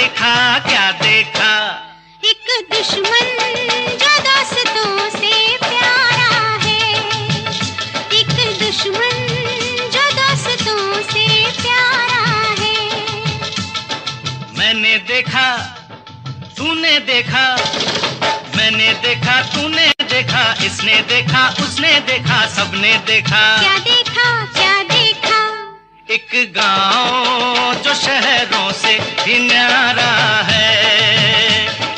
देखा क्या देखा? एक दुश्मन जो दोस्तों से प्यारा है, एक दुश्मन जो दोस्तों से प्यारा है। मैंने देखा, तूने देखा, मैंने देखा, तूने देखा, इसने देखा, उसने देखा, सबने देखा। क्या देखा, क्या देखा? एक गांव जो शहरों से भी न्यारा है,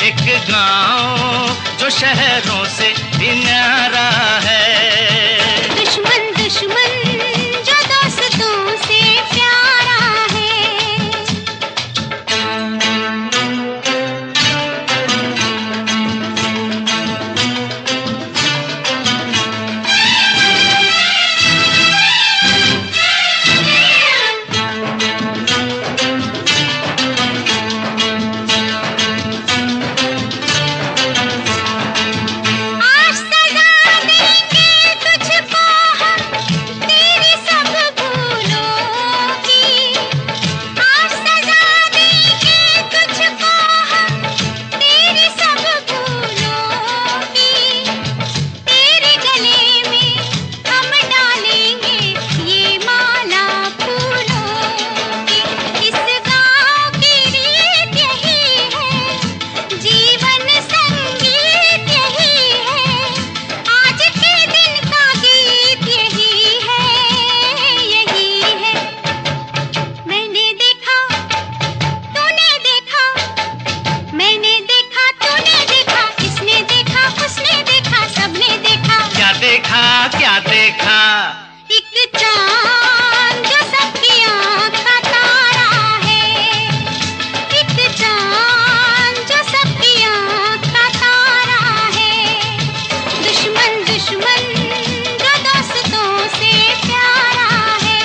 एक गांव जो शहरों से भी न्यारा है। दुश्मन दुश्मन जो दोस्तों से प्यारा है। क्या देखा? एक चांद जो सबकी आँख का तारा है, एक चांद जो सबकी आँख का तारा है। दुश्मन दुश्मन जो दोस्तों से प्यारा है।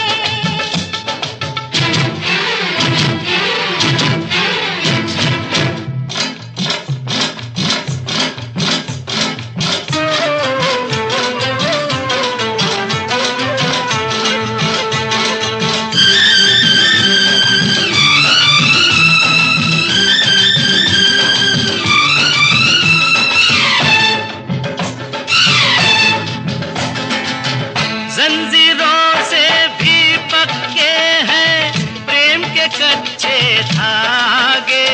जंजीरों से भी पक्के हैं प्रेम के कच्चे धागे,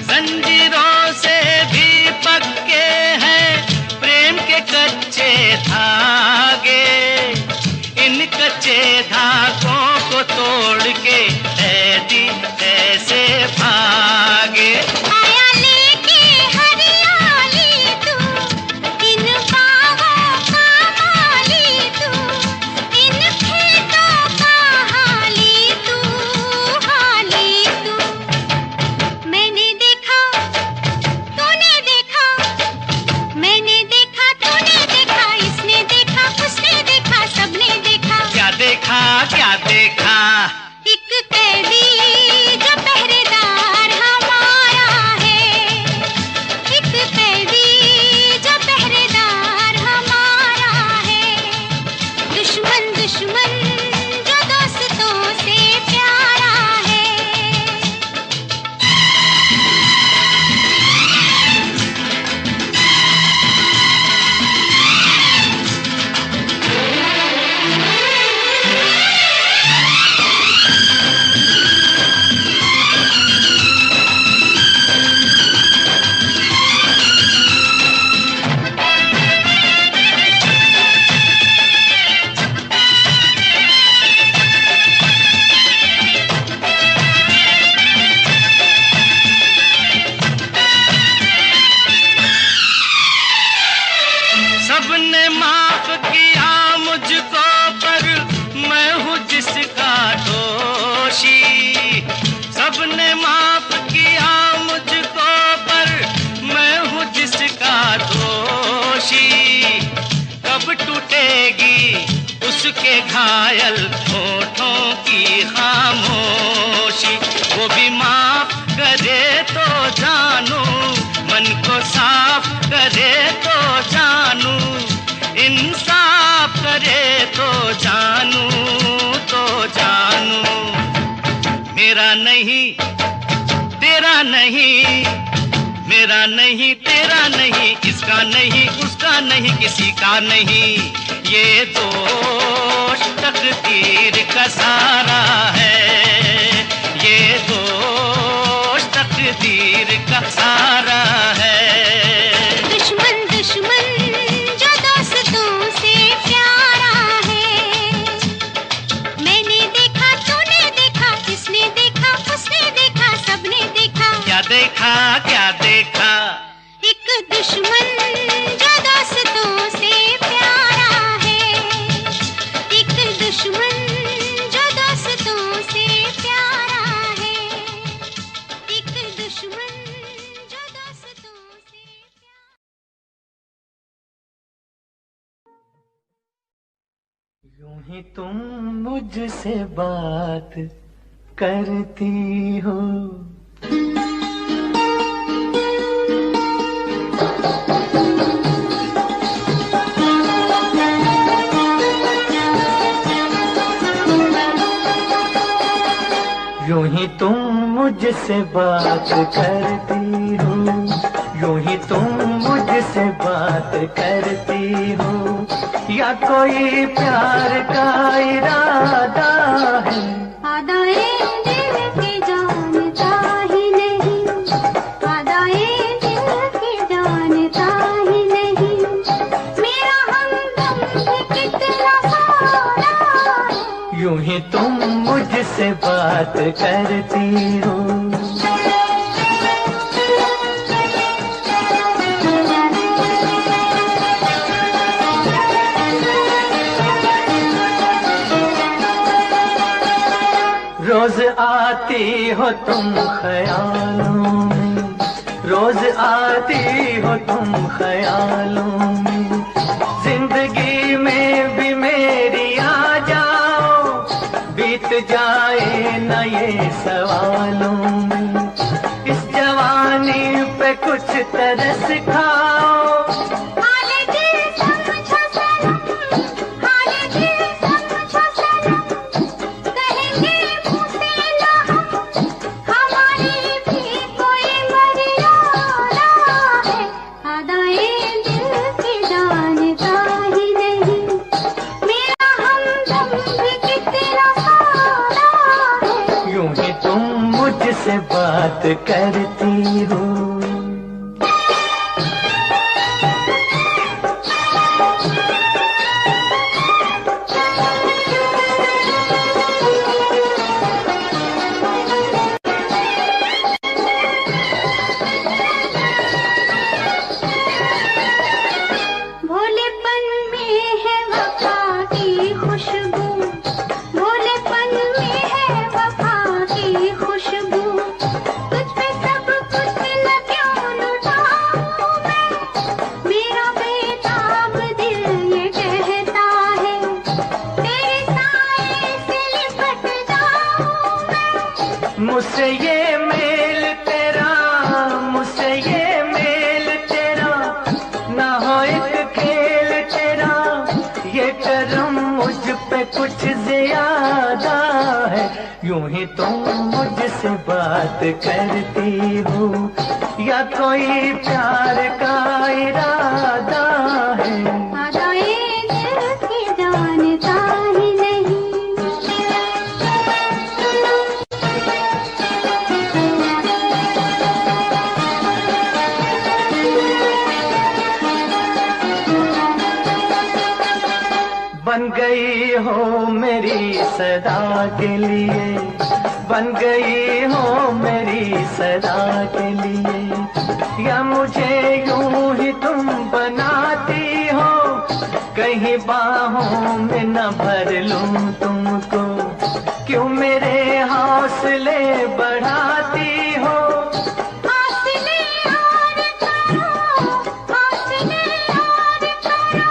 जंजीरों से भी पक्के हैं प्रेम के कच्चे धागे। इन कच्चे धागों को तोड़ के कैदी ऐसे भागे। आया लेके हरियाली तू, इन बाहों का माली तू, इन खेतों का हाली तू, हाली तू। मैंने देखा, तूने देखा, मैंने देखा, तूने देखा, इसने देखा, उसने देखा, सबने देखा। क्या देखा, क्या देखा? एक कैदी जो पहरेदार हमारा है, एक कैदी जो पहरेदार हमारा है। दुश्मन दुश्मन जो दोस्तों से प्यारा है। सबने माफ किया मुझको पर मैं हूँ जिसका दोषी। सबने माफ किया मुझको पर मैं हूँ जिसका दोषी। कब टूटेगी उसके घायल होठों की खामोशी। वो भी माफ करे तो जानू, मन को साफ करे तो जानू, इंसाफ करे तो जानू, तो जानू। मेरा नहीं तेरा नहीं, मेरा नहीं, तेरा नहीं, इसका नहीं, उसका नहीं, किसी का नहीं, ये दोष तकदीर का सारा है, ये दोष तकदीर का सारा है। दुश्मन दुश्मन जो दोस्तों से प्यारा है, मैंने देखा, तूने देखा, इसने देखा, उसने देखा, सबने देखा। क्या देखा, क्या देखा? एक दुश्मन जो दोस्तों से प्यारा है, एक दुश्मन जो दोस्तों से प्यारा है, एक दुश्मन जो दोस्तों से प्यारा। यूं ही तुम मुझसे बात करती हो, यूं ही तुम मुझसे बात करती हो, यूं ही तुम मुझसे बात करती हो, या कोई प्यार का इरादा है? आदाए दिल के जानता ही नहीं, आदाए दिल के जानता ही नहीं, मेरा हमदम भी कितना सारा है। यूं ही तुम मुझसे बात करती हो, रोज आती हो तुम ख्यालों में, रोज आती हो तुम ख्यालों में, जिंदगी में भी मेरी आ जाओ, बीत जाए न ये सवालों में, इस जवानी पे कुछ तरस खाओ। से बात करती हो, भोलेपन में है वफा की खुशबू, भोलेपन में है वफा की खुशबू, तुझ पे सब कुछ न क्यों लुटाऊं मैं, मेरा बेताब दिल ये कहता है, तेरे साए से लिपट जाऊं मैं। मुझसे ये मेल तेरा, मुझसे ये मेल तेरा, ना हो एक खेल तेरा, ये करम मुझ पे कुछ ज्यादा है। यूं ही तुम मुझसे बात करती हो, या कोई प्यार का इरादा है? आदाए दिल की जानता ही नहीं, बन गई हो मेरी सदा के लिए, बन गई हो मेरी सदा के लिए, या मुझे यूं ही तुम बनाती हो, कहीं बाहों में न भर लूं तुमको, क्यों मेरे हौसले बढ़ाती हो? हौसले और करो, हौसले और करो,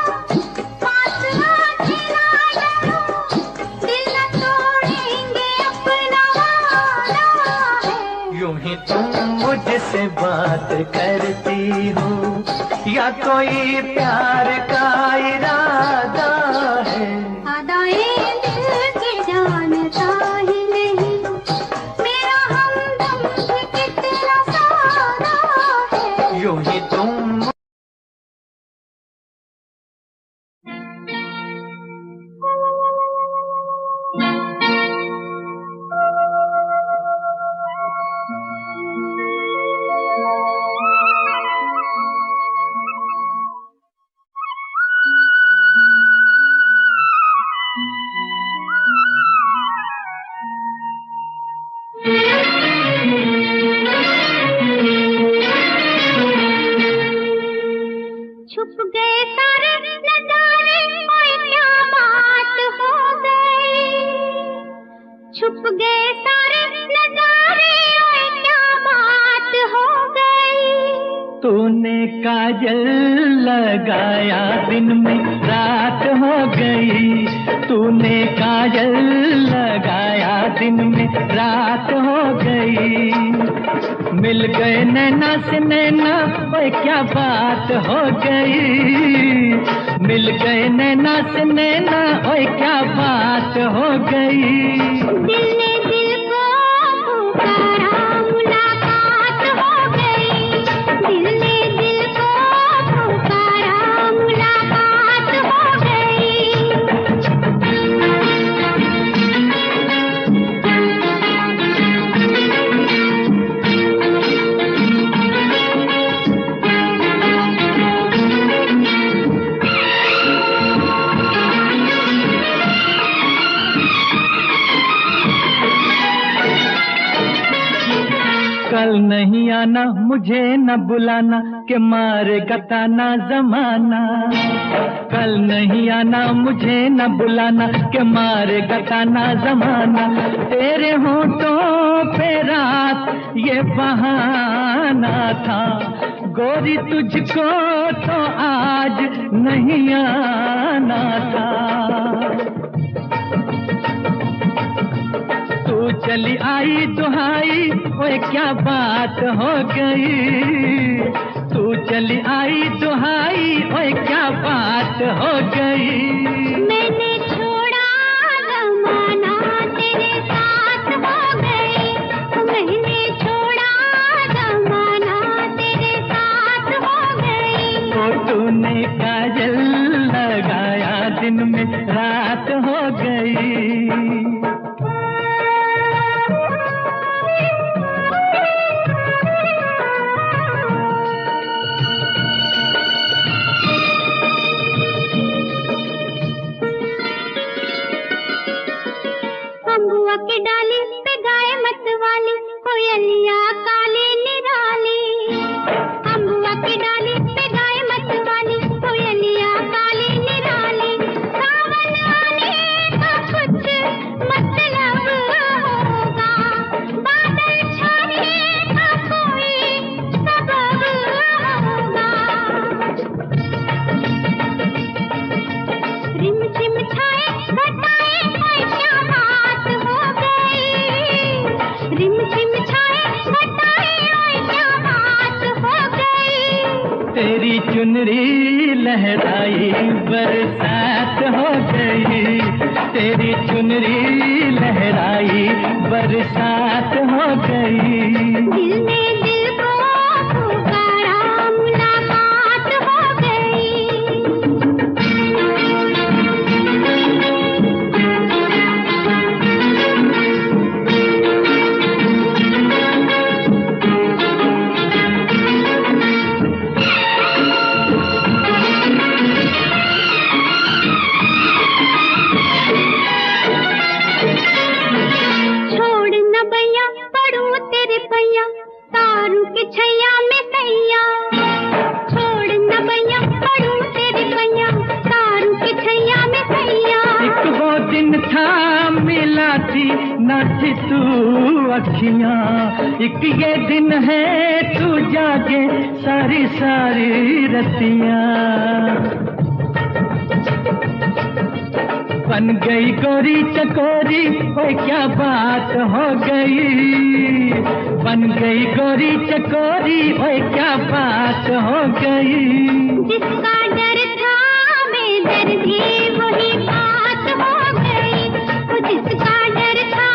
पास आके ना डरो, दिल न तोड़ेंगे अपना वादा है। यूं ही तुम मुझसे बात करती हो, या कोई प्यार का इरादा है? आदाए दिल के जानता ही नहीं, मेरा हमदम भी कितना छुप गए सारे नजारे, ओए क्या बात हो गई। तूने काजल लगाया दिन में रात हो गई, तूने काजल लगाया दिन में रात हो गई। मिल गए नैना से नैना, ओए क्या बात हो गई। मिल गए नैना से नैना, ओए क्या बात हो गई। दिल ने दिल को पुकारा, मुलाकात हो गई। दिल ने दिल को पुकारा, मुलाकात हो गई। कल नहीं आना, मुझे न बुलाना, के मारेगा ताना जमाना। कल नहीं आना, मुझे न बुलाना, के मारेगा ताना जमाना। तेरे होठों पे रात ये बहाना था, गोरी तुझको तो आज नहीं आना था। तू चली आई दुहाई, ओए क्या बात हो गई। तू चली आई दुहाई, ओए क्या बात हो गई। मैंने छोड़ा जमाना, तेरे साथ हो गई। मैंने छोड़ा जमाना, तेरे साथ हो गई। तो तूने काजल लगाया दिन में रात हो गई। अम्बुआ की डाली पे गाए मतवाली, कोयलिया काली निराली। अम्बुआ की डाली पे गाए मतवाली, कोयलिया काली निराली। सावन आने का कुछ मतलब होगा, बादल छाने का कोई सबब होगा। रिम झिम छाए घटाए, ओए क्या बात हो गई। रिम झिम छाए घटाए, ओए क्या बात हो गई। तेरी चुनरी लहराई बरसात हो गई। तेरी चुनरी लहराई बरसात हो गई। दिल ने दिल को पुकारा, मुलाकात हो गई। छोड़ न बैया पड़ू तेरे पैया, तारू के छैया में सैया। छोड़ न बैया पड़ू तेरे पैया, तारू के छैया में सैया। एक वो दिन था मिला थी न थी तू अखियां, एक ये दिन है तू जागे सारी सारी रतियां। बन गई गोरी चकोरी, ओए क्या बात हो गई। बन गई गोरी चकोरी, ओए क्या बात हो गई। जिसका डर था बेदर्दी, वही बात हो गई। जिसका डर था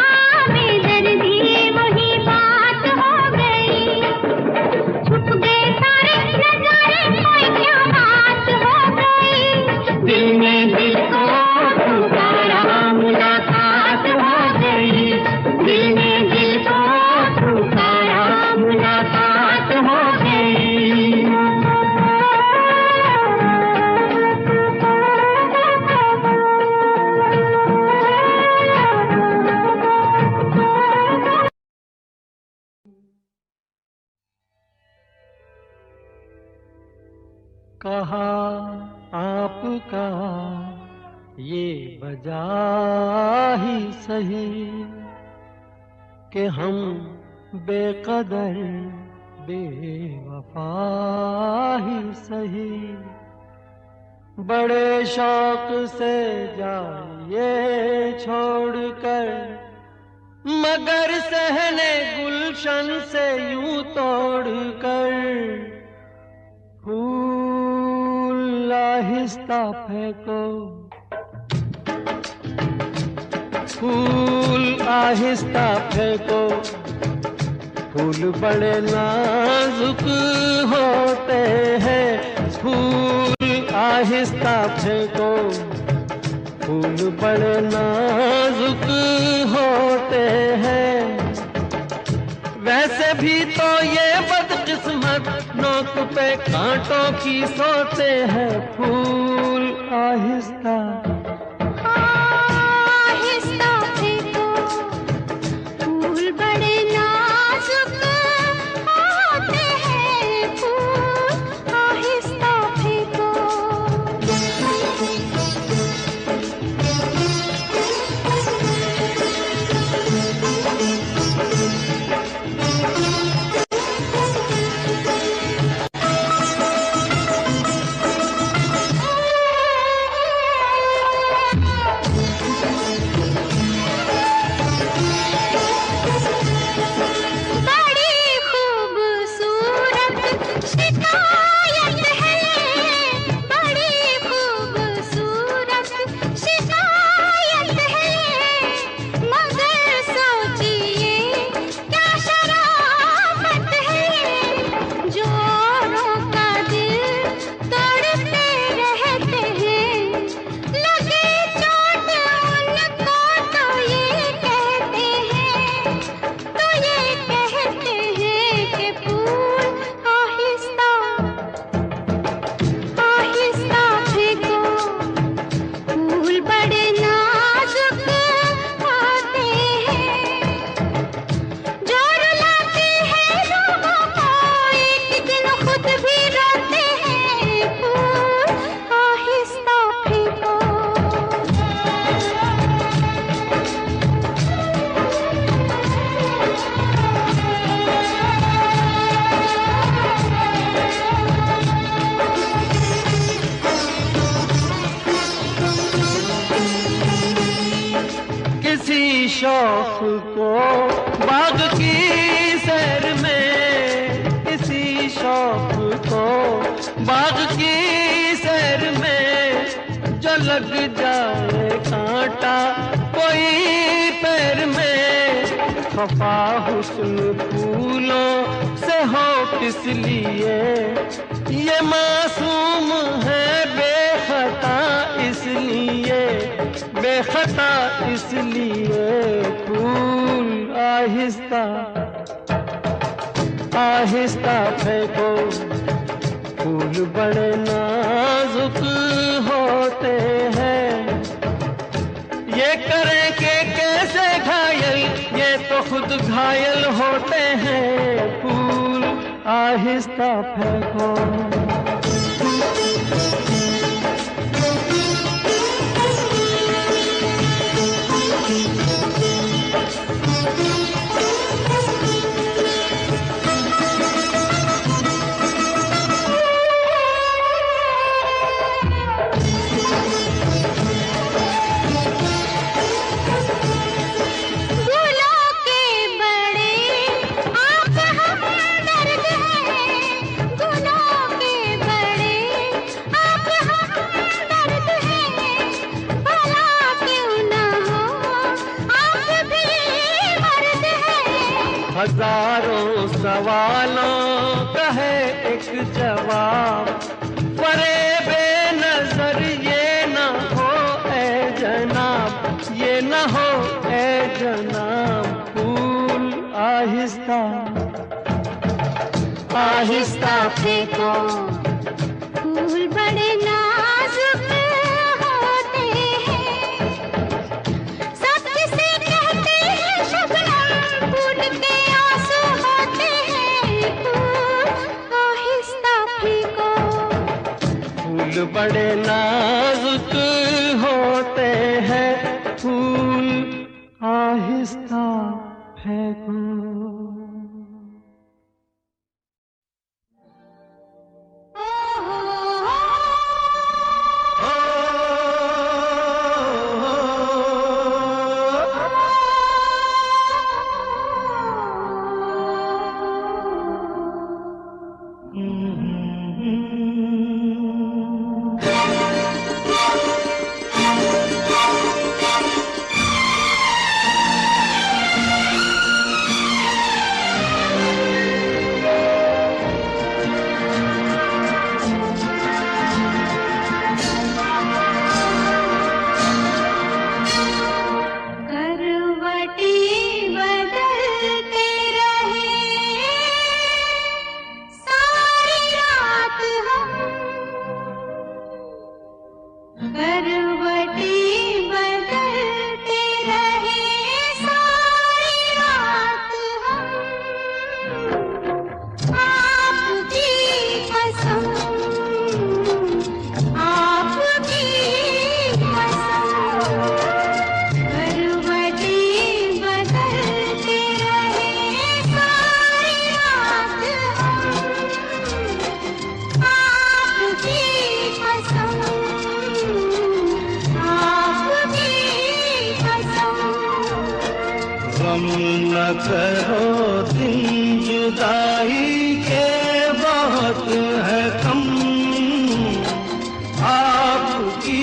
बेदर्दी, वही बात हो गई। छुप गए सारे नजारे, ओए क्या बात हो गई। दिल में दिल को पुकारा, मुलाकात हो गई। दिल में दिल को पुकारा, मुलाकात हो गई। कहा आपका ये वजह ही सही, कि हम बेकदर बेवफा ही सही, बड़े शौक से जाइए छोड़कर, मगर सहने गुलशन से यूं तोड़कर, फूल आहिस्ता फेंको, फूल आहिस्ता फेंको, फूल बड़े नाजुक होते हैं, फूल आहिस्ता फेंको, फूल बड़े नाजुक होते हैं। वैसे भी तो ये बदकिस्मत नोक पे कांटों की सोते हैं, फूल आहिस्ता आहिस्ता फेंको, फूल बड़े नाजुक होते हैं, फूल आहिस्ता फेंको। शौक को बाग की सैर में, किसी शौक को बाग की सैर में, जो लग जाए कांटा कोई पैर में, खफा हुस्न फूलों से हो किस लिए, ये मासूम है बेखता इसलिए, बेखता इसलिए, फूल आहिस्ता आहिस्ता फेंको, फूल बड़े नाजुक होते हैं। ये करें कि कैसे घायल, ये तो खुद घायल होते हैं, फूल आहिस्ता फेंको। हजारों सवालों का है एक जवाब, परे बेनजर ये न हो ए जनाब, ये न हो ए जनाब, फूल आहिस्ता आहिस्ता फेंको, फूल बड़े नाजुक होते हैं, सब किसे कहते हैं शबनम, फूल के आंसू होते हैं, फूल आहिस्ता फेंको। फूल बड़े नाजुक होते हैं, फूल आहिस्ता फेंको। को। करो दिन जुदाई के बहुत है कम, आपकी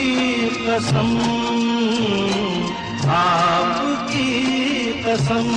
कसम, आपकी कसम।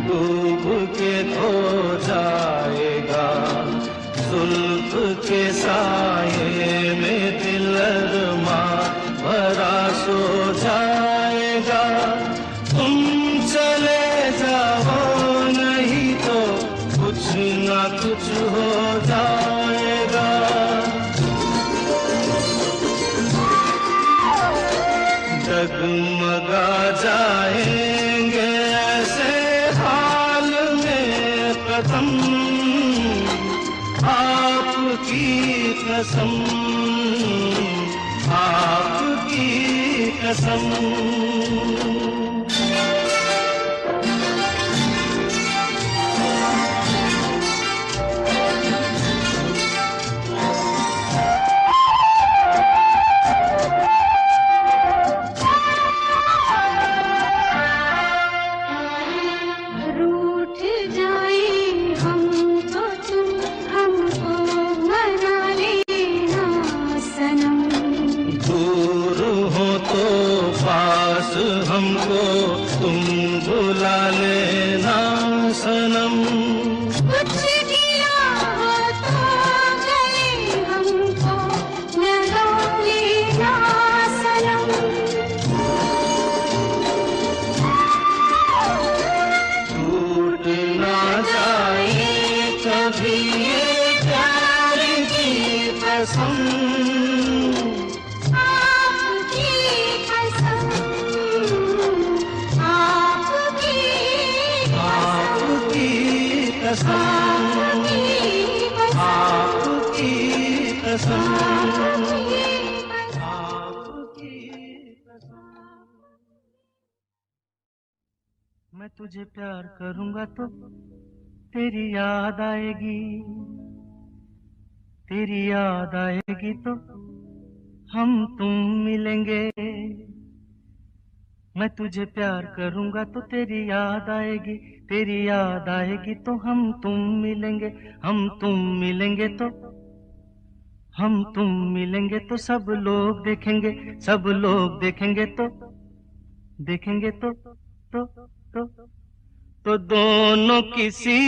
डूब के खो जाएगा, जुल्फ के साये में दिल अरमा भरा सो जाएगा। तुम चले जाओ नहीं तो कुछ ना कुछ हो जाएगा। डगमगा जाएंगे ऐसे हाल में कदम, आपकी कसम, आपकी कसम। हमको तुम बुला लेना सनम। कुछ किया हो तो गए हमको लगा लेना सनम। टूट ना जाए कभी ये प्यार की कसम, कसम। कसम। मैं तुझे प्यार करूंगा तो तेरी याद आएगी, तेरी याद आएगी तो हम तुम मिलेंगे। मैं तुझे प्यार करूंगा तो तेरी याद आएगी, तेरी याद आएगी तो हम तुम मिलेंगे। हम तुम मिलेंगे तो, हम तुम मिलेंगे तो सब लोग देखेंगे, सब लोग देखेंगे तो, देखेंगे तो दोनों किसी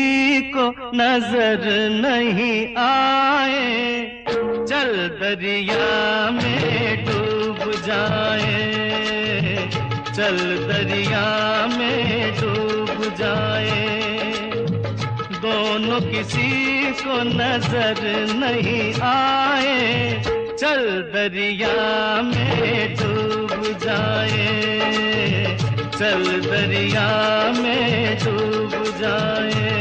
को नजर नहीं आए। चल दरिया में डूब जाए, चल दरिया में डूब जाए। दोनों किसी को नजर नहीं आए। चल दरिया में डूब जाए, चल दरिया में डूब जाए।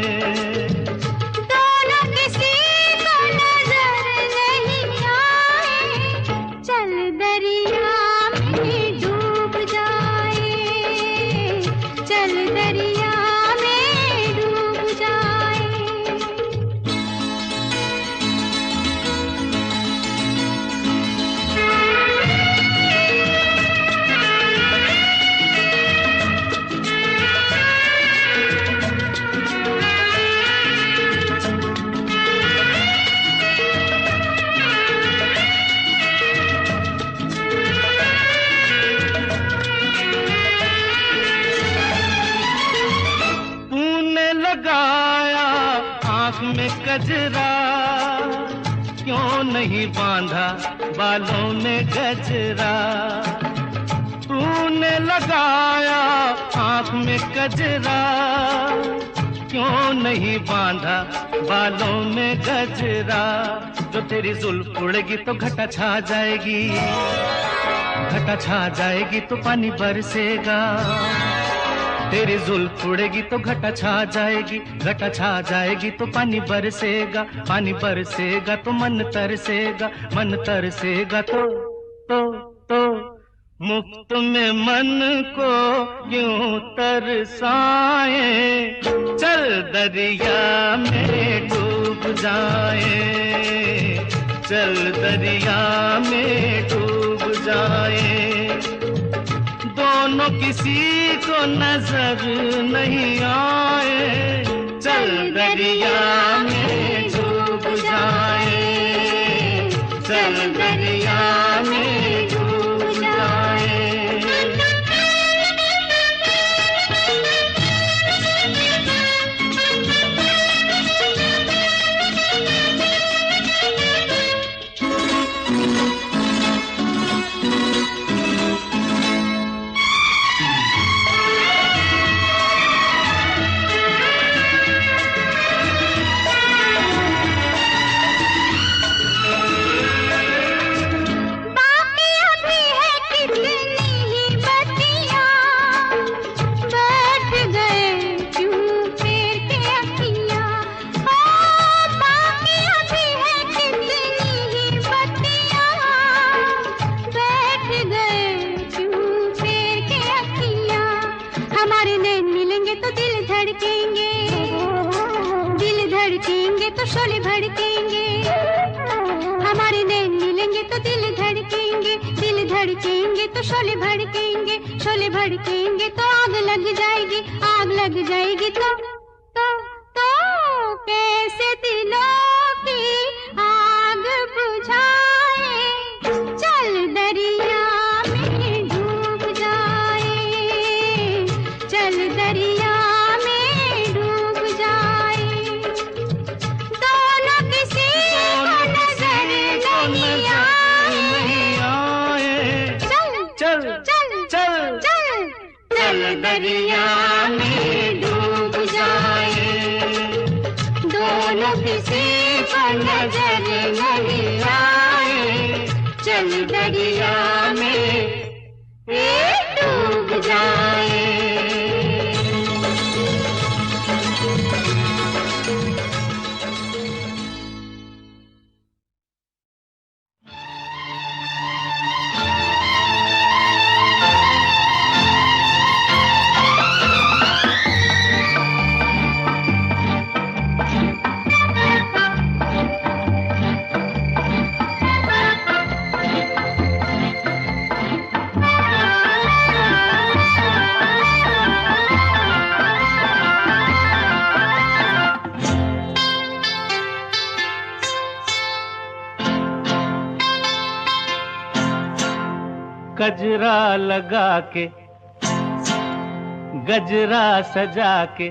दोनों किसी को नजर नहीं आए। चल दरिया में डूब जाए, चल दरिया में डूब जाए। लगाया आँख में कजरा, क्यों नहीं बांधा बालों में गजरा। तूने लगाया आँख में कजरा, क्यों नहीं बांधा बालों में गजरा। जो तेरी जुल्फ उड़ेगी तो घटा छा जाएगी, घटा छा जाएगी तो पानी बरसेगा। तेरी जुल्फ उड़ेगी तो घटा छा जाएगी, घटा छा जाएगी तो पानी बरसेगा। पानी बरसेगा तो मन तरसेगा, मन तरसेगा तो मुफ्त में मन को क्यों तरसाए। चल दरिया में डूब जाए, चल दरिया में डूब जाए। दोनों किसी को नजर नहीं आए। चल दरिया में डूब जाए, चल दरिया में डूब जाए। तो शोले भड़केंगे, हमारे नैन मिलेंगे तो दिल धड़केंगे, दिल धड़केंगे तो शोले भड़केंगे, शोले भड़केंगे तो आग लग जाएगी, आग लग जाएगी तो कैसे दिलों की आग बुझाए। चल दरिया में डूब जाए, चल दरिया में डूब जाए। दोनों किसी को नजर नहीं आए। चल दरिया में डूब जाए। दोनों किसी को नजर नहीं आए। चल दरिया में डूब जाए। गजरा लगा के गजरा सजा के,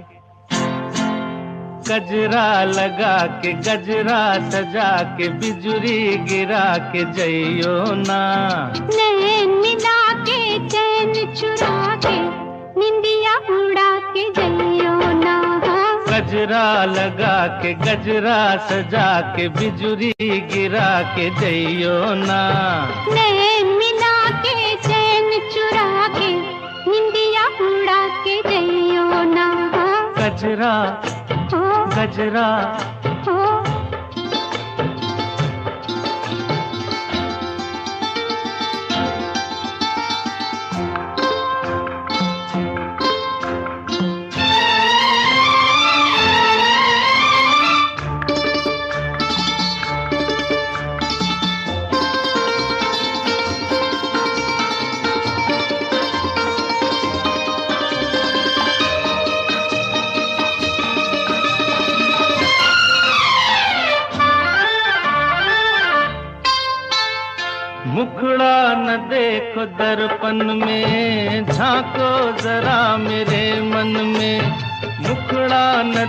गजरा लगा के गजरा सजा के, बिजुरी गिरा के जइयो ना। नैन मिला के चैन चुरा के, निंदिया उड़ा के जइयो ना। गजरा लगा के गजरा सजा के, बिजुरी गिरा के जइयो ना। नैन मिला के चैन चुरा के, निंदिया उड़ा के जइयो ना। गजरा गजरा मुखड़ा न देखो दर्पण में, झांको जरा मेरे मन में। मुखड़ा न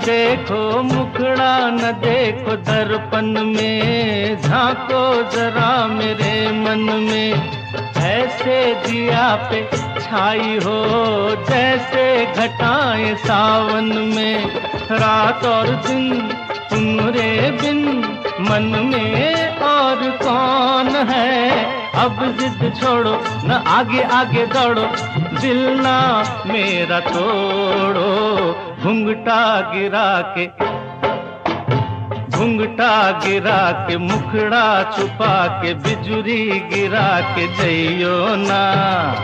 देखो मुखड़ा न देखो दर्पण में, झांको जरा मेरे मन में। ऐसे दिया पे छाई हो जैसे घटाएं सावन में। रात और दिन तुम्हारे बिन मन में और कौन है। अब जिद छोड़ो न आगे आगे दौड़ो, दिल ना मेरा तोड़ो। घुंघटा गिरा के मुखड़ा छुपा के, बिजुरी गिरा के जइयो ना।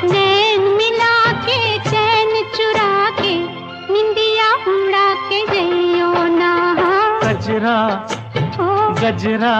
नैन मिला के चैन चुरा के, निंदिया उड़ा के जइयो ना। गजरा गजरा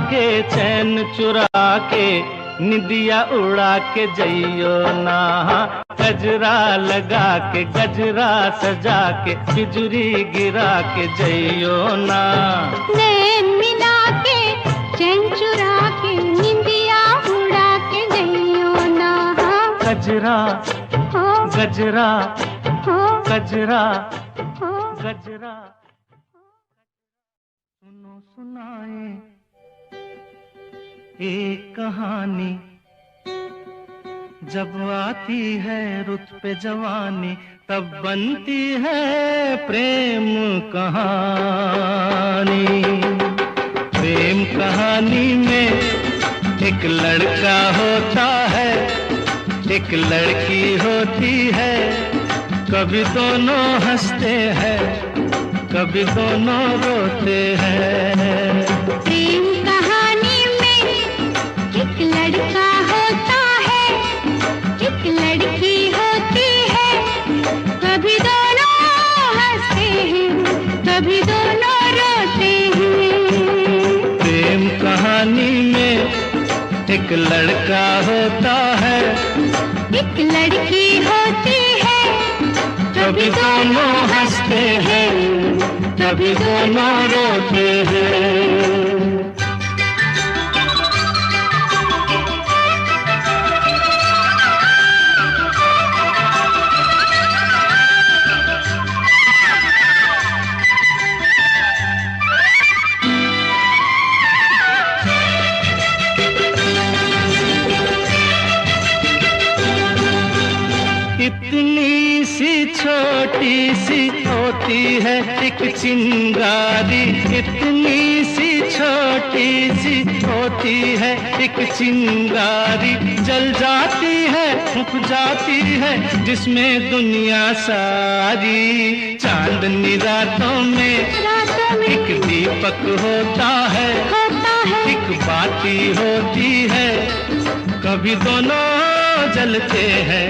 के चैन चुरा के, निदिया उड़ा के जइयो ना। गजरा लगा के गजरा सजा के, बिजुरी गिरा के जइयो ना। नैन मिला के चैन चुरा के, निंदिया उड़ा के जइयो ना। गजरा गजरा गजरा गजरा। सुनो सुनाए एक कहानी, जब आती है रुत पे जवानी, तब बनती है प्रेम कहानी। प्रेम कहानी में एक लड़का होता है, एक लड़की होती है। कभी दोनों हंसते हैं, कभी दोनों रोते हैं। प्रेम कहानी में एक लड़का होता है, एक लड़की होती है। कभी दोनों हंसते हैं, कभी दोनों रोते हैं। प्रेम कहानी में एक लड़का होता है, एक लड़की होती है, कभी दोनों हंसते हैं, कभी दोनों रोते हैं। इतनी सी छोटी सी होती है एक चिंगारी, इतनी सी छोटी सी होती है एक चिंगारी, जल जाती है फूंक जाती है जिसमें दुनिया सारी। चांदनी रातों में एक दीपक होता है, एक बाती होती है, कभी दोनों जलते हैं,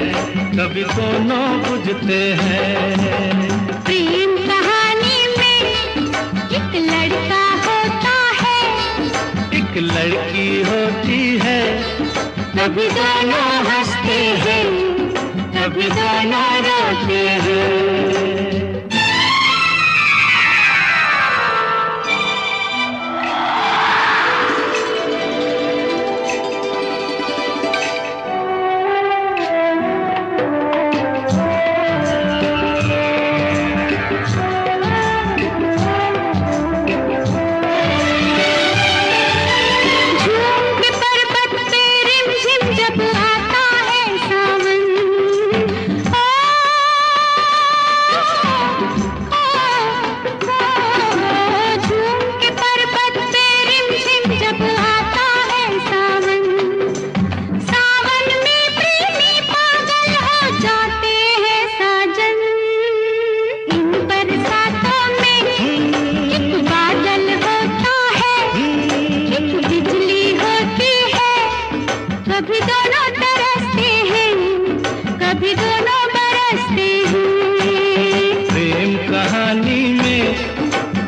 कभी दोनों बुझते हैं। प्रेम कहानी में एक लड़का होता है, एक लड़की होती है, कभी दोनों हंसते हैं, कभी दोनों रोते हैं।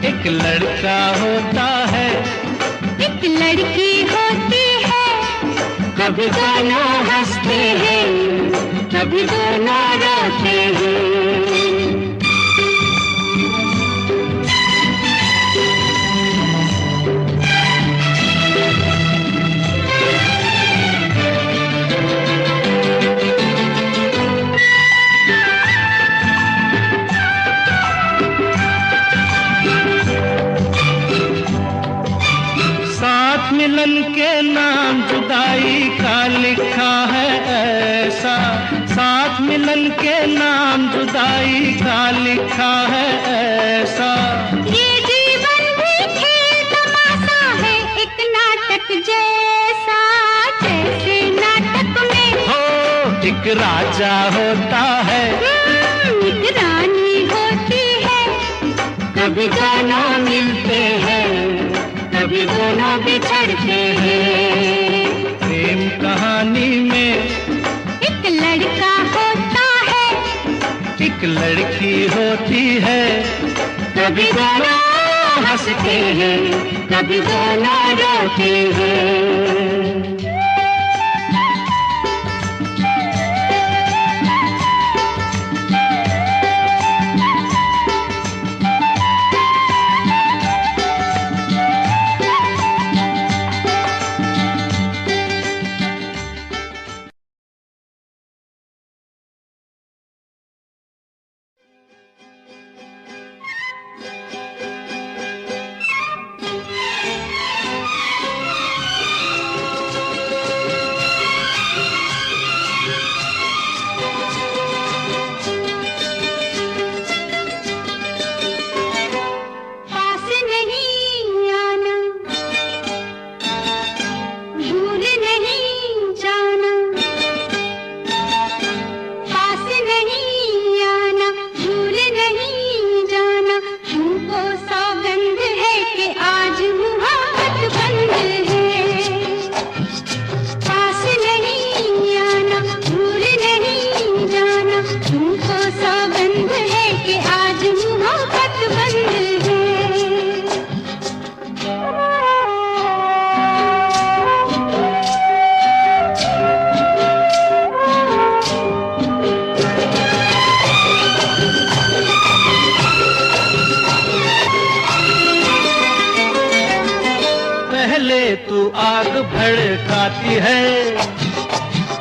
एक लड़का होता है, एक लड़की होती है, कभी दोनों हंसते हैं, कभी दोनों रोते हैं। मिलन के नाम जुदाई का लिखा है ऐसा, साथ मिलन के नाम जुदाई का लिखा है ऐसा। ये जीवन भी खेल तमाशा है एक नाटक जैसा, जैसे नाटक में हो एक राजा होता है, एक रानी होती है, कभी दोनों मिलते हैं, कभी दोनों बिछड़ते हैं। प्रेम कहानी में एक लड़का होता है, एक लड़की होती है, कभी दोनों हंसते हैं, कभी दोनों रोते हैं। तू आग भड़काती है,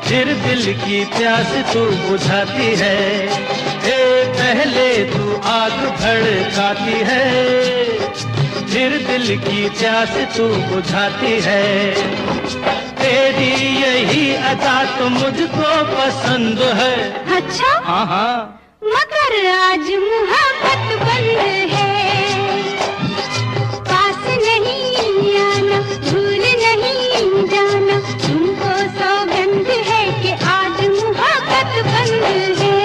फिर दिल की प्यास तू बुझाती है। पहले तू आग भड़काती है, फिर दिल की प्यास तू बुझाती है। तेरी यही अदा तो मुझको पसंद है। अच्छा? हाँ हाँ। मगर आज मोहब्बत बंद है, पास नहीं आना, भूल नहीं जाना, तुमको सौगंध है कि आज मोहब्बत बंद है।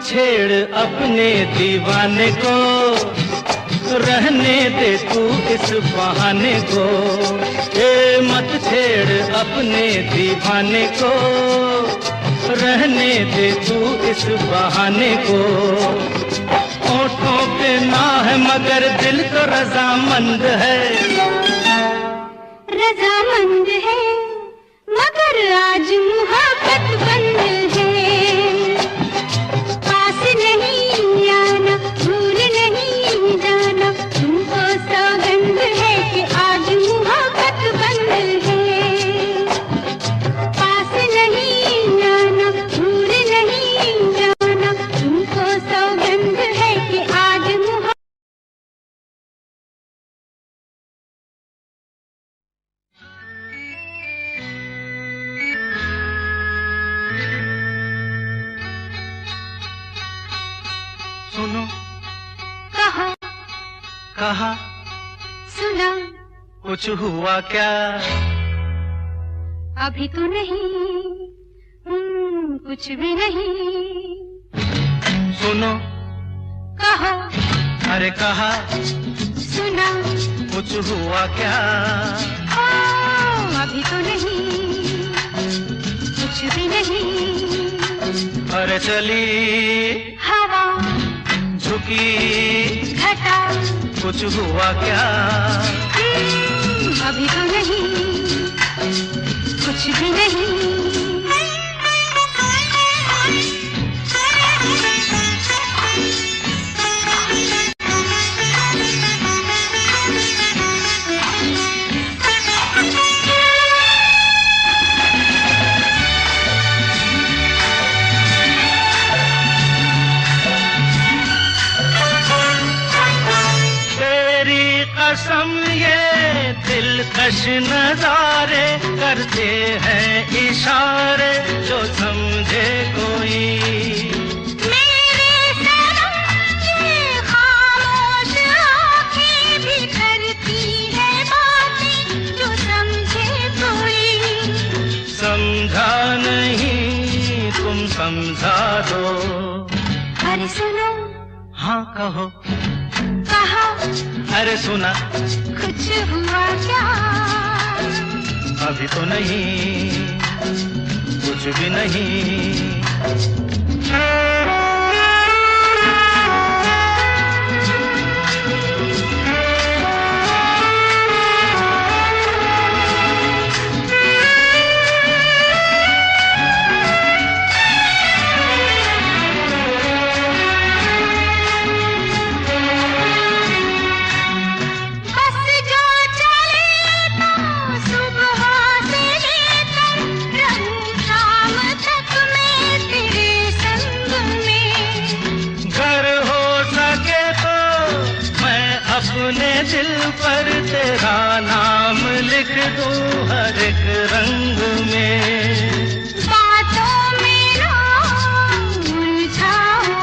छेड़ अपने दीवाने को, रहने दे तू इस बहाने को। मत छेड़ अपने दीवाने को, रहने दे तू इस बहाने को। होठों पे ना है मगर दिल तो रजामंद है, रजामंद है, मगर आज मोहब्बत बंद है। नहीं आना, भूल नहीं जाना, तुमको सौगंध है कि आज मोहब्बत बंद है। पास नहीं आना, भूल नहीं जाना, तुमको सौगंध है कि आज मोहब्बत। सुनो, कहा, कहा, सुना, कुछ हुआ क्या? अभी तो नहीं, कुछ भी नहीं। सुनो, कहा, अरे कहा, सुना, कुछ हुआ क्या? अभी तो नहीं, कुछ भी नहीं। अरे चली हवा, झुकी घटा, कुछ हुआ क्या? अभी तो नहीं, कुछ भी नहीं। कसम ये दिलकश नजारे करते हैं इशारे, जो समझे कोई। मेरे सनम की खामोश आँखें भी करती है बातें, जो समझे कोई। समझा नहीं तुम समझा दो। अरे सुनो, हाँ कहो, कहा, अरे सुना, कुछ हुआ क्या? अभी तो नहीं, कुछ भी नहीं। सुबह से लेकर रंग पर तेरा नाम लिख दूं हर एक रंग में। बातों में ना उलझाओ।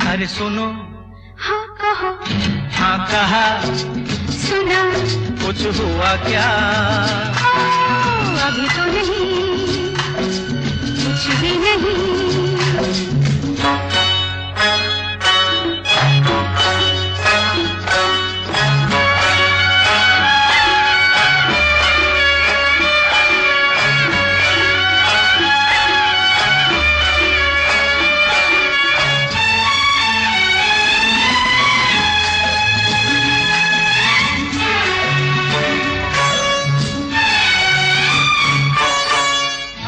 अरे सुनो, हाँ कहो। हाँ कहा, सुना, कुछ हुआ क्या? अभी तो नहीं, कुछ भी नहीं।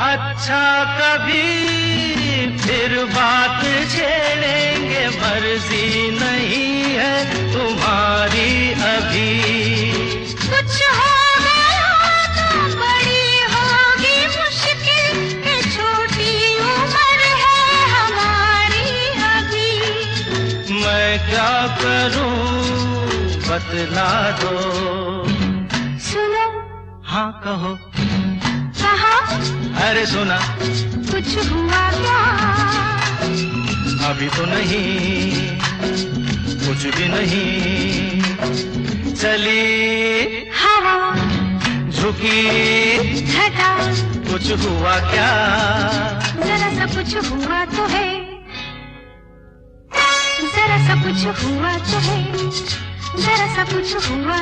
अच्छा कभी फिर बात छेड़ेंगे, मर्जी नहीं है तुम्हारी अभी। कुछ हो गया तो बड़ी होगी मुश्किल, कि छोटी उम्र है हमारी अभी। मैं क्या करूं बतला दो। सुनो, हाँ कहो। कहा, अरे सुना, कुछ हुआ क्या? अभी तो नहीं, कुछ भी नहीं। चली हवा, झुकी घटा, कुछ हुआ क्या? जरा सा कुछ हुआ तो है, जरा सा कुछ हुआ तो है, जरा सा कुछ हुआ।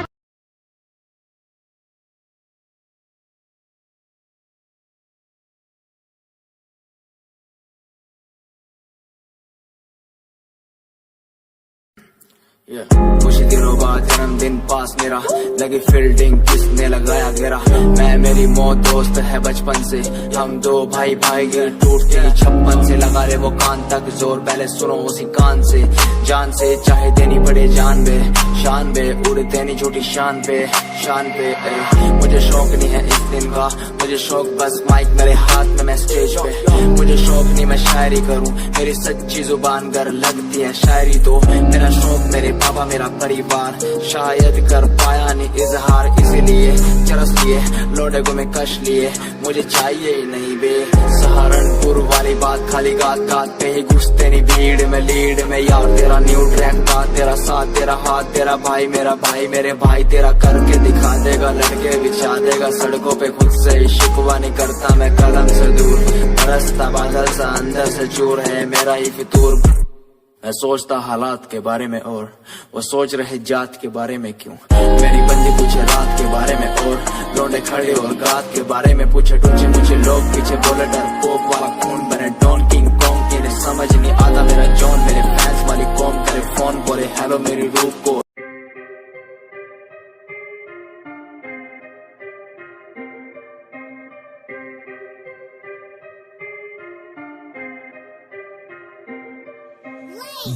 कुछ दिनों बाद जन्मदिन पास मेरा, लगी फील्डिंग किसने लगाया घेरा। मैं मेरी मौत दोस्त है बचपन से, हम दो भाई भाई गिर टूटते ही छप्पन से। लगा ले वो कान तक जोर, पहले सुनो उसी कान से। जान से चाहे देनी पड़े जान बे, शान बे उड़ते नहीं झूठी शान पे, शान पे। मुझे शौक नहीं है इस दिन का, मुझे शौक बस माइक मेरे हाथ में, मैं स्टेज पे। मुझे शौक नहीं मैं शायरी करूं, मेरी सच्ची जुबान गर लगती है शायरी तो। मेरा शौक मेरे बाबा मेरा परिवार, शायद कर पाया नहीं इजहार, इसीलिए चरस लिए लोडे को मैं कश लिए। मुझे चाहिए ही नहीं बे सहारनपुर वाली बात, खाली गात गात पे ही घुसते नहीं भीड़ में लीड में। यार तेरा न्यू ट्रैक का, तेरा साथ तेरा हाथ, तेरा भाई मेरा भाई, मेरे भाई तेरा करके दिखा देगा, लड़के बिछा देगा सड़कों पे। खुद से ही शिकवा नहीं करता मैं कदम से दूर, बरसता बादल सा अंदर से चूर है मेरा ही फितूर। मैं सोचता हालात के बारे में और वो सोच रहे जात के बारे में क्यों। मेरी बंदी पूछे रात के बारे में और लौंडे खड़े और गात के बारे में पूछे। टूचे मुझे लोग पीछे बोले डर पोक वाला खून बने डॉन किंग कॉन्ग, इन्हें समझ नहीं आता मेरा जॉन। मेरे फैंस वाली कौम करे फोन बोले हेलो मेरी रूप को।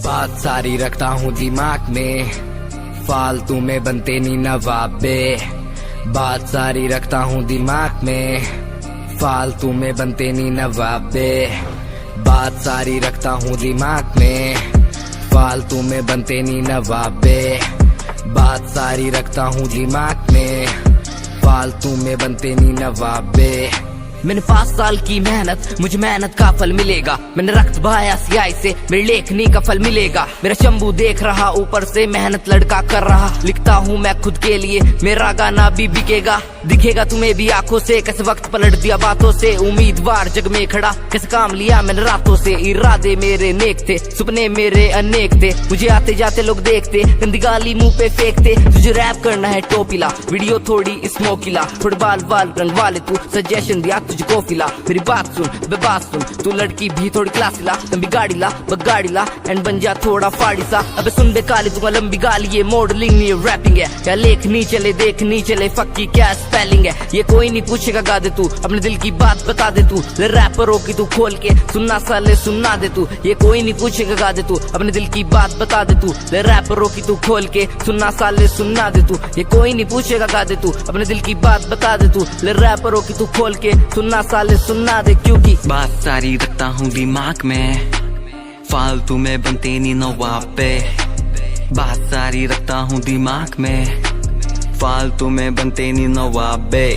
बात सारी रखता हूँ दिमाग में, फालतू में बनते नहीं नवाबे। बात सारी रखता हूँ दिमाग में, फालतू में बनते नहीं नवाबे। बात सारी रखता हूँ दिमाग में, फालतू में बनते नहीं नवाबे। बात सारी रखता हूँ दिमाग में, फालतू में बनते नहीं नवाबे। मैंने 5 साल की मेहनत, मुझे मेहनत का फल मिलेगा। मैंने रक्त बहाया सियाही से, मेरी लेखनी का फल मिलेगा। मेरा शंभू देख रहा ऊपर से, मेहनत लड़का कर रहा। लिखता हूँ मैं खुद के लिए, मेरा गाना भी बिकेगा। दिखेगा तुम्हें भी आंखों से, कैसे वक्त पलट दिया बातों से। उम्मीदवार जग में खड़ा, कैसे काम लिया मैंने रातों से। इरादे मेरे नेक थे, सपने मेरे अनेक थे। मुझे आते जाते लोग देखते, गंदी गाली मुंह पे फेंकते। तुझे रैप करना है टोपीला, वीडियो थोड़ी स्मोकीला। थोड़े बाल वाल रंग वाले तू, सजेशन दिया तुझको फिला। मेरी बात सुन बे बात सुन, तू लड़की भी थोड़ी क्लासी ला। लंबी गाड़ी ला बगाड़ी ला एंड बन जा थोड़ा फाड़ी सा। अबे सुन बे काली दूंगा लंबी गाली, ये मॉडलिंग नहीं रैपिंग है। क्या लेखनी चले देखनी चले, फक्की क्या स्पेलिंग है। ये कोई नहीं पूछेगा गा दे तू, अपने दिल की बात बता दे तू। रैपरों की तू खोल के सुनना साले सुनना दे तू। ये कोई नहीं पूछेगा गा दे तू, अपने दिल की बात बता दे तू। रैपरों की तू खोल के सुनना साले सुनना दे तू। ये कोई नहीं पूछेगा गा दे तू, अपने दिल की बात बता दे तू। रैपरों की तू खोल के सुनना साले सुनना दे, क्योंकि बात सारी रखता हूँ दिमाग में, फालतू में बनते नहीं नवाबे। बात सारी रखता हूँ दिमाग में, फालतू में बनते नहीं नवाबे।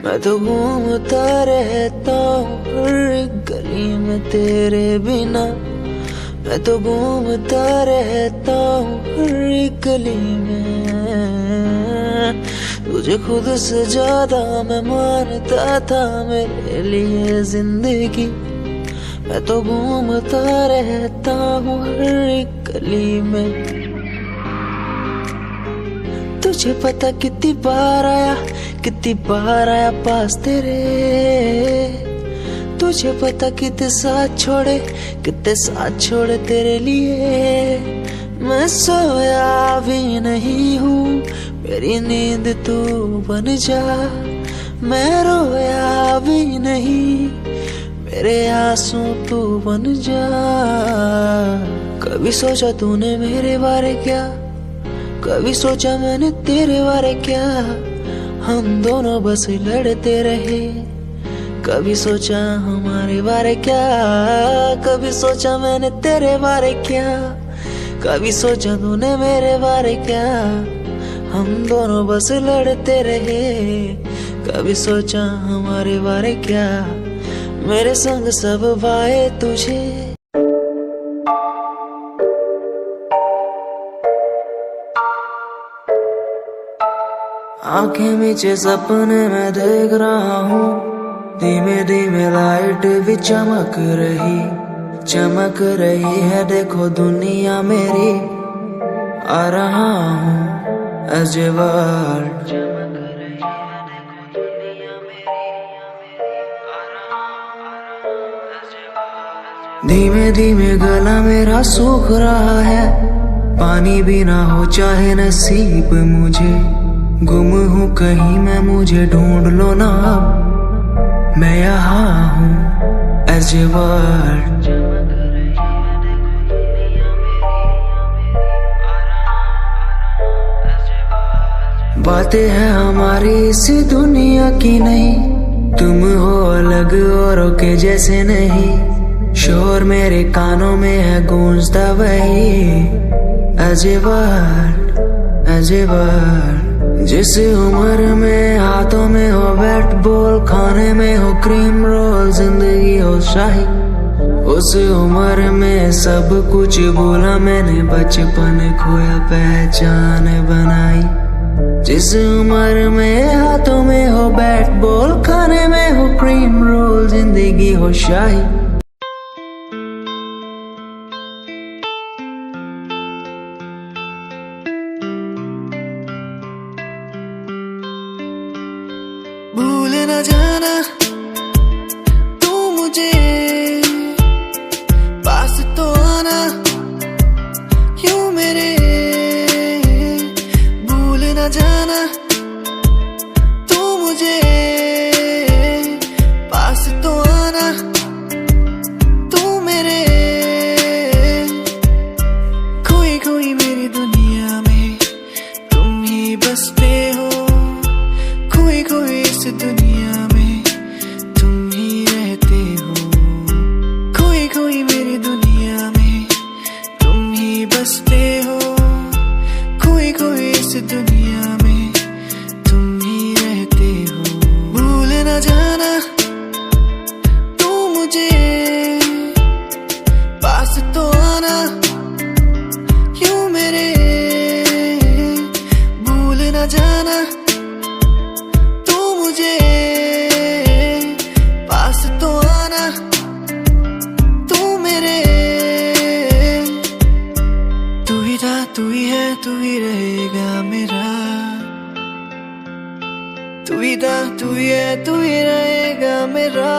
मैं तो घूमता रहता हूँ हर एक गली में तेरे बिना, मैं तो घूमता रहता हूँ हर एक गली में। तुझे खुद से ज्यादा मैं मानता था मेरे लिए जिंदगी, मैं तो घूमता रहता हूँ हर एक गली में। तुझे पता कितनी बार आया पास तेरे, तुझे पता कितने साथ छोड़े तेरे लिए। मैं सोया भी नहीं हूँ, मेरी नींद तू बन जा। मैं रोया भी नहीं, मेरे आंसू तू बन जा। कभी सोचा तूने मेरे बारे क्या, कभी सोचा मैंने तेरे बारे क्या। हम दोनों बस लड़ते रहे, कभी सोचा हमारे बारे क्या। कभी सोचा मैंने तेरे बारे क्या, कभी सोचा तूने मेरे बारे क्या। हम दोनों बस लड़ते रहे, कभी सोचा हमारे बारे क्या। मेरे संग सब भाए तुझे, आंखें नीचे सपने में देख रहा हूँ। धीमे धीमे लाइट भी चमक रही है। देखो दुनिया मेरी, आ रहा हूँ as a world। धीमे धीमे गला मेरा सूख रहा है, पानी भी ना हो चाहे नसीब मुझे। गुम हूँ कहीं मैं, मुझे ढूंढ लो ना अब, मैं यहाँ हूँ as a world। बातें हैं हमारी इस दुनिया की नहीं, तुम हो अलग औरों के जैसे नहीं। शोर मेरे कानों में है गूंजता वही as a world। जिस उम्र में हाथों में हो बैट बॉल, खाने में हो क्रीम रोल, जिंदगी हो शाही, उस उम्र में सब कुछ भूला मैंने, बचपन खोया पहचान बनाई। जिस उम्र में हाथों में हो बैट बॉल, खाने में हो क्रीम रोल, जिंदगी हो शाही। भूल न जाना तू मुझे, पास तो आना क्यों मेरे। भूल न जाना तू मुझे, पास तो आना तू मेरे। खोई खोई मेरी दुनिया में तुम ही बसते हो, खोई खोई इस दुनिया में तुम ही रहते हो। खोई खोई मेरी दुनिया में तुम ही बसते हो, खोई खोई इस दुनिया में तुम ही रहते हो। भूल न जाना तू मुझे, पास तो आना क्यों मेरे। भूल न जाना मुझे, पास तो आना तू मेरे। तू ही था, तू ही है, तू ही रहेगा मेरा। तू ही था, तू ही है, तू ही रहेगा मेरा।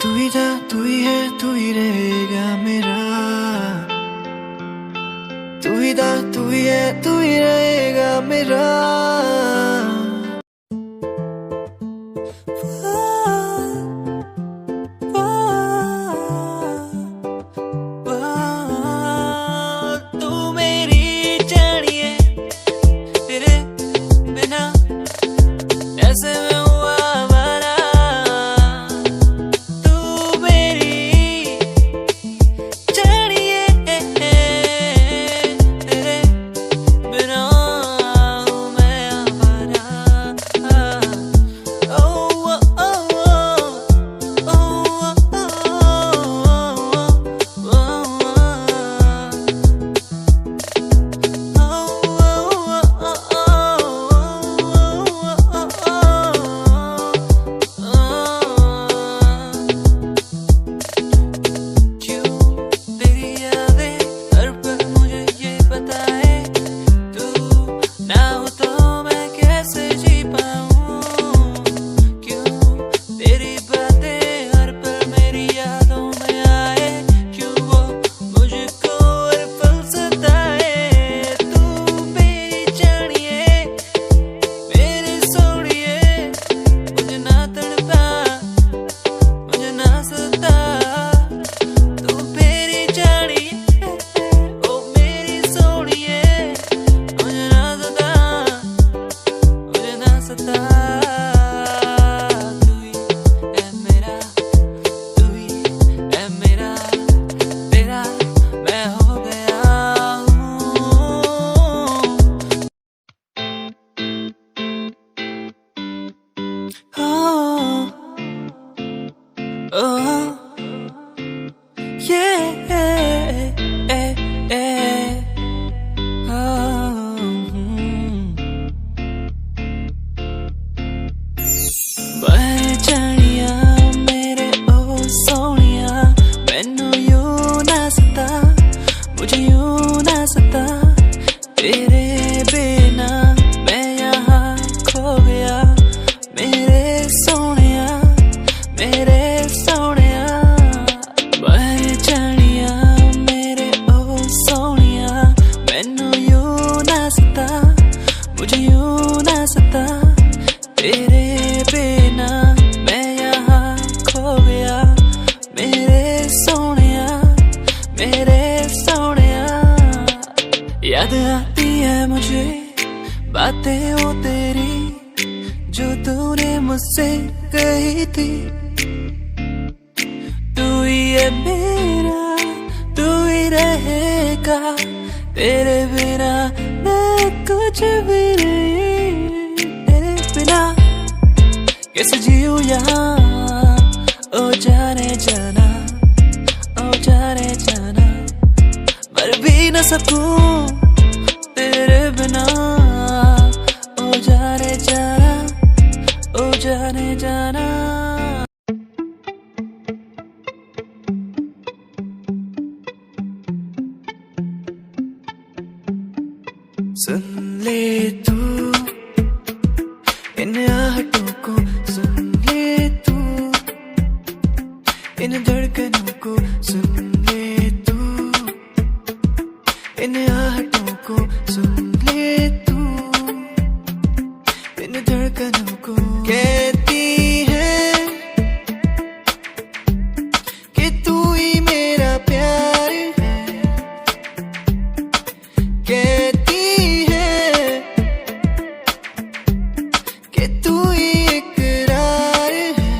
तू ही था, तू ही है, तू ही रहेगा मेरा। तू ही था, तू ही है, तू ही रहेगा मेरा। तू मेरी जानिए याद आती है मुझे बातें वो तेरी जो तूने मुझसे कही थी। तू ही है मेरा, तू ही रहेगा, तेरे बिना मैं कुछ भी नहीं। तेरे बिना कैसे जीऊं यहाँ, ओ जाने जाना, ओ जाने जाना, मर भी न सकूं तेरे बिना। ओ जाने जाना, ओ जाने जाना। सुन ले तू इन आहटों को, सुन ले तू इन धड़कनों को, सुन ले तू इन आहटों को, सुन ले तू इन धड़कनों को। कहती है कि तू ही मेरा प्यार है, कहती है कि तू ही इकरार है।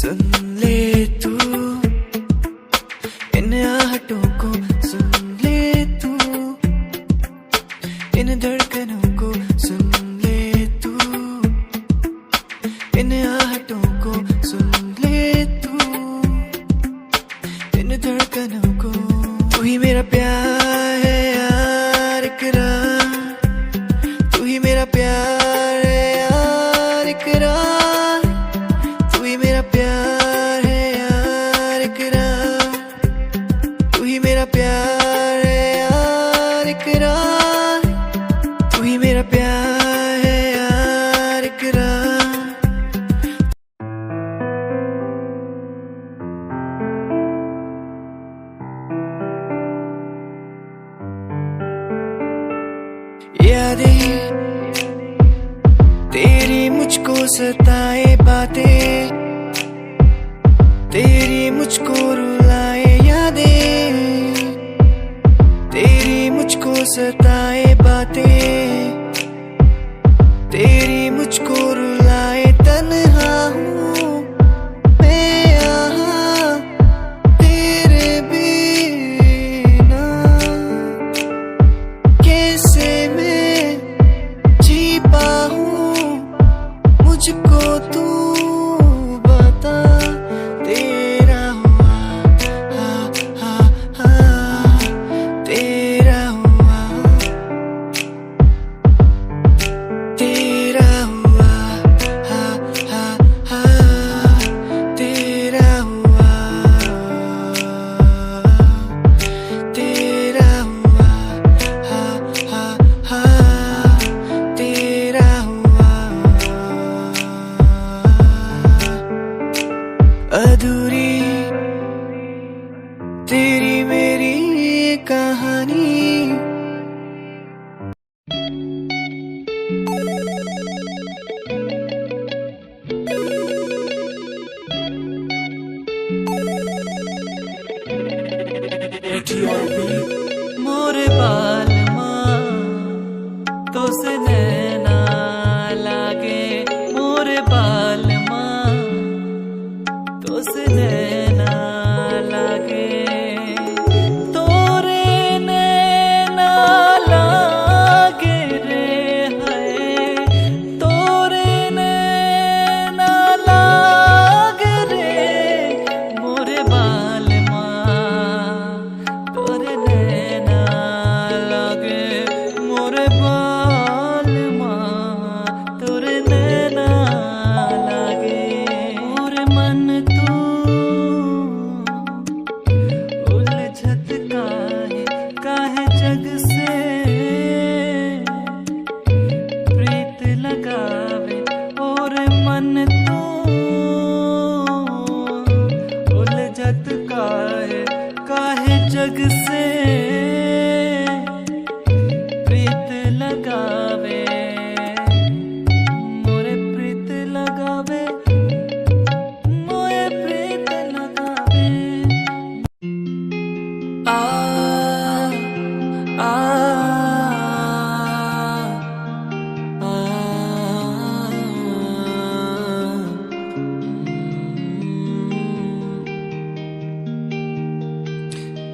सुन ले तू इन आहटों को, सुन ले तू इन धड़कनों को, सुन ले तू इन आहटों को, सुन ले तू इन धड़कनों को। तू ही मेरा प्यार है यार इकरार, तू ही मेरा प्यार है यार इकरार, तू ही मेरा प्यार है यार इकरार, तू ही मेरा प्यार है यार इकरार, तू ही मेरा प्यार है यार इकरार। यादें तेरी मुझको सताए बातें, तेरी मुझको रुलाए यादें, तेरी मुझको सताए बातें, तेरी मुझको रुलाए। तन्हा हूँ मैं यहाँ तेरे बिना, कैसे मैं जी पाऊँ मुझको तू बता। तेरा हुआ हा हा हा, तेरा हुआ, तेरा हुआ हा हा हा, तेरा हुआ, तेरा हुआ हा हा हा, तेरा हुआ। अधूरी तेरी मेरी कहानी, मोरे बाल माँ तो से नैना लागे, मोरे बाल माँ तो से नैना लागे, तोरे नैना लागे रे है, तोरे मन तो उलझत काहे जग से प्रीत लगावे, मोरे प्रीत लगावे, मोरे प्रीत लगावे। आ आ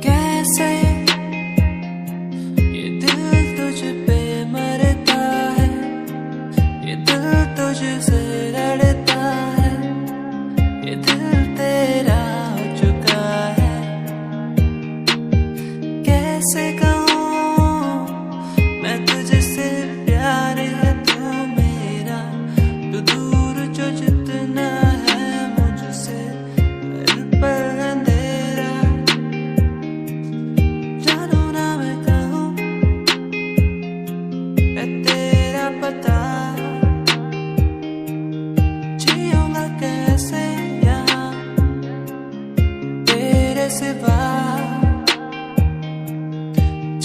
कैसे ये दिल तुझ पे मरता है, ये दिल तुझसे लड़ता है, ये दिल तेरा हो चुका है। कैसे कहूँ मैं तुझसे प्यार है तू मेरा, तू दूर जो जितना है मुझसे हर पल अंधेरा। जानू ना मैं कहूँ है तेरा पता, जियूंगा कैसे यहाँ तेरे सिवा।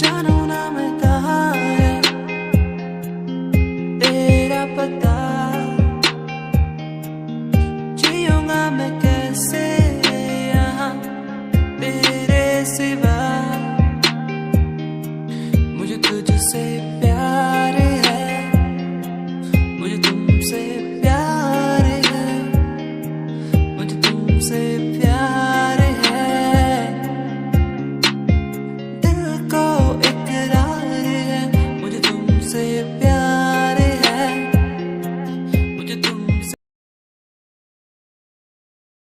जानू ना मैं कहाँ है तेरा पता, जियूंगा मैं कैसे यहाँ तेरे सिवा। मुझे तुझसे